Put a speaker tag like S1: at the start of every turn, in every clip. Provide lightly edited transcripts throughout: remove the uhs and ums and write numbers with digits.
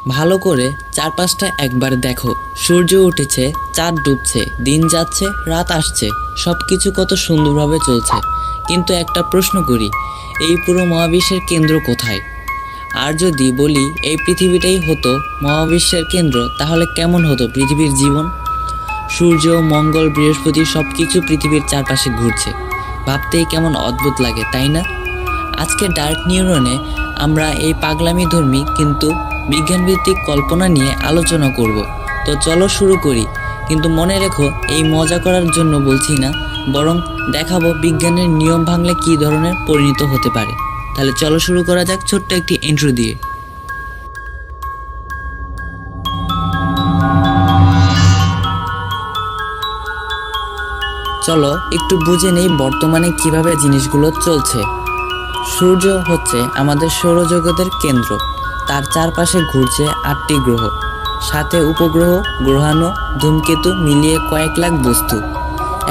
S1: ভালো করে চারপাশটা একবার দেখো। সূর্য উঠেছে, চাঁদ ডুবছে, দিন যাচ্ছে, রাত আসছে, সব কিছু কত সুন্দরভাবে চলছে। কিন্তু একটা প্রশ্ন করি, এই পুরো মহাবিশ্বের কেন্দ্র কোথায়? আর যদি বলি এই পৃথিবীটাই হতো মহাবিশ্বের কেন্দ্র, তাহলে কেমন হতো পৃথিবীর জীবন? সূর্য, মঙ্গল, বৃহস্পতি সব কিছু পৃথিবীর চারপাশে ঘুরছে। ভাবতেই কেমন অদ্ভুত লাগে, তাই না? আজকে ডার্ক নিউরনে আমরা এই পাগলামিধর্মী কিন্তু বিজ্ঞানভিত্তিক কল্পনা নিয়ে আলোচনা করব। তো চলো শুরু করি। কিন্তু মনে রেখো, এই মজা করার জন্য বলছি না, বরং দেখাবো বিজ্ঞানের নিয়ম ভাঙলে কী ধরনের পরিণত হতে পারে। তাহলে চলো শুরু করা যাক ছোট্ট একটি ইন্ট্রো দিয়ে। চলো একটু বুঝে নেই বর্তমানে কিভাবে জিনিসগুলো চলছে। সূর্য হচ্ছে আমাদের সৌরজগতের কেন্দ্র। তার চারপাশে ঘুরছে 8টি গ্রহ, সাথে উপগ্রহ, গ্রহাণু, ধূমকেতু মিলিয়ে কয়েক লাখ বস্তু।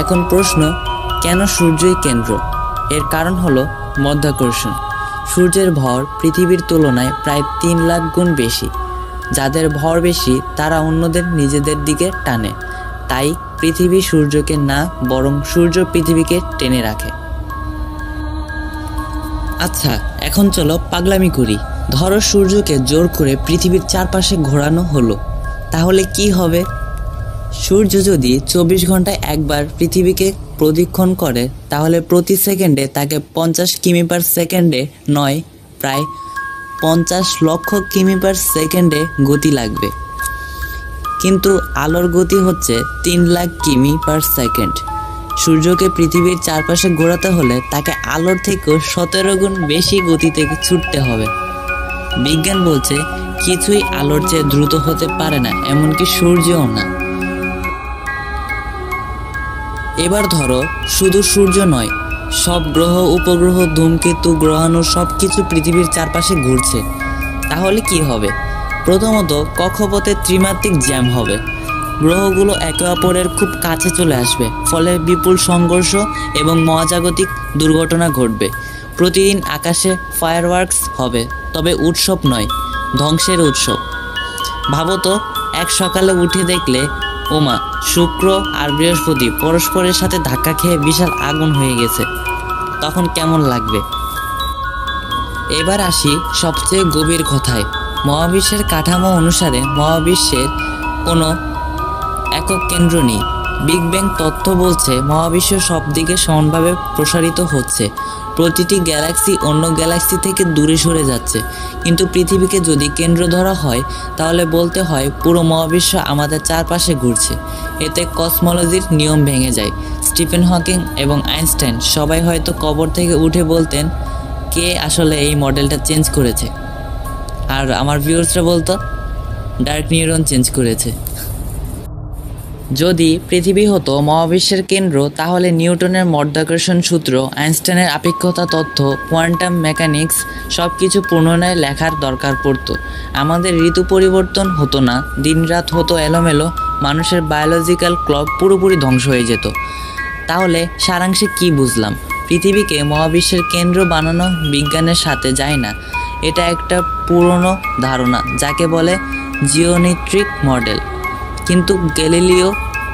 S1: এখন প্রশ্ন, কেন সূর্যই কেন্দ্র? এর কারণ হলো মাধ্যাকর্ষণ। সূর্যের ভর পৃথিবীর তুলনায় প্রায় 3 লাখ গুণ বেশি। যাদের ভর বেশি তারা অন্যদের নিজেদের দিকে টানে। তাই পৃথিবী সূর্যকে না, বরং সূর্য পৃথিবীকে টেনে রাখে। আচ্ছা, এখন চলো পাগলামি করি। ধরো সূর্যকে জোর করে পৃথিবীর চারপাশে ঘোরানো হলো, তাহলে কি হবে? সূর্য যদি 24 ঘন্টায় একবার পৃথিবীকে প্রদক্ষিণ করে, তাহলে প্রতি সেকেন্ডে তাকে 50 কিমি পার সেকেন্ডে নয়, প্রায় 50 লক্ষ কিমি পার সেকেন্ডে গতি লাগবে। কিন্তু আলোর গতি হচ্ছে 3 লাখ কিমি পার সেকেন্ড। সূর্যকে পৃথিবীর চারপাশে ঘোরাতে হলে তাকে আলোর থেকেও 17 গুণ বেশি গতিতে ছুটতে হবে। বিজ্ঞান বলছে কিছুই আলোর চেয়ে দ্রুত হতে পারে না, এমনকি সূর্যও না। এবার ধরো শুধু সূর্য নয়, সব গ্রহ, উপগ্রহ, ধূমকেতু, গ্রহাণু সব কিছু পৃথিবীর চারপাশে ঘুরছে, তাহলে কি হবে? প্রথমত, কক্ষপথে ত্রিমাত্রিক জ্যাম হবে। গ্রহগুলো একে অপরের খুব কাছে চলে আসবে, ফলে বিপুল সংঘর্ষ এবং মহাজাগতিক দুর্ঘটনা ঘটবে। প্রতিদিন আকাশে ফায়ারওয়ার্কস হবে, তবে উৎসব নয়, ধ্বংসের উৎসব। ভাবো তো, এক সকালে উঠে দেখলে ওমা, শুক্র আর বৃহস্পতি পরস্পরের সাথে ধাক্কা খেয়ে বিশাল আগুন হয়ে গেছে, তখন কেমন লাগবে? এবার আসি সবচেয়ে গভীর কথায়। মহাবিশ্বের কাঠামো অনুসারে মহাবিশ্বের কোনো একক কেন্দ্র নেই। বিগ ব্যাং তত্ত্ব বলছে মহাবিশ্ব সব দিকে সমানভাবে প্রসারিত হচ্ছে, প্রতিটি গ্যালাক্সি অন্য গ্যালাক্সি থেকে দূরে সরে যাচ্ছে। কিন্তু পৃথিবীকে যদি কেন্দ্র ধরা হয়, তাহলে বলতে হয় পুরো মহাবিশ্ব আমাদের চারপাশে ঘুরছে। এতে কসমোলজির নিয়ম ভেঙে যায়। স্টিফেন হকিং এবং আইনস্টাইন সবাই হয়তো কবর থেকে উঠে বলতেন, কে আসলে এই মডেলটা চেঞ্জ করেছে? আর আমার ভিউয়ার্সরা বলতো, ডার্ক নিউরন চেঞ্জ করেছে। যদি পৃথিবী হতো মহাবিশ্বের কেন্দ্র, তাহলে নিউটনের মাধ্যাকর্ষণ সূত্র, আইনস্টাইনের আপেক্ষতা তত্ত্ব, কোয়ান্টাম মেকানিক্স সব কিছু পুনরায় লেখার দরকার পড়তো। আমাদের ঋতু পরিবর্তন হতো না, দিনরাত হতো এলোমেলো, মানুষের বায়োলজিক্যাল ক্লক পুরোপুরি ধ্বংস হয়ে যেত। তাহলে সারাংশে কি বুঝলাম? পৃথিবীকে মহাবিশ্বের কেন্দ্র বানানো বিজ্ঞানের সাথে যায় না। এটা একটা পুরনো ধারণা, যাকে বলে জিওমেট্রিক মডেল। কিন্তু গ্যালিলিও,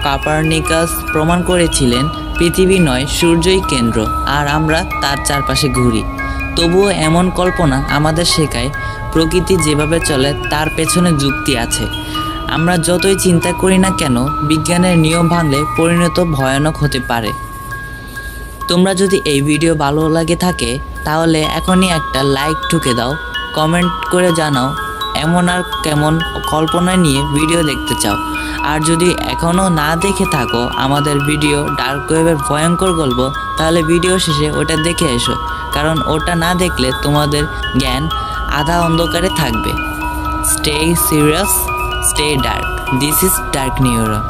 S1: কোপারনিকাস প্রমাণ করেছিলেন পৃথিবী নয়, সূর্যই কেন্দ্র, আর আমরা তার চারপাশে ঘুরি। তবুও এমন কল্পনা আমাদের শেখায় প্রকৃতি যেভাবে চলে তার পেছনে যুক্তি আছে। আমরা যতই চিন্তা করি না কেন, বিজ্ঞানের নিয়ম ভাঙলে পরিণত ভয়ানক হতে পারে। তোমরা যদি এই ভিডিও ভালো লাগে থাকে, তাহলে এখনই একটা লাইক ঠুকে দাও, কমেন্ট করে জানাও এমন আর কেমন কল্পনা নিয়ে ভিডিও দেখতে চাও। আর যদি এখনও না দেখে থাকো আমাদের ভিডিও ডার্ক ওয়েবের ভয়ঙ্কর গল্প, তাহলে ভিডিও শেষে ওটা দেখে এসো, কারণ ওটা না দেখলে তোমাদের জ্ঞান আধা অন্ধকারে থাকবে। Stay serious, stay dark. This is dark neuron.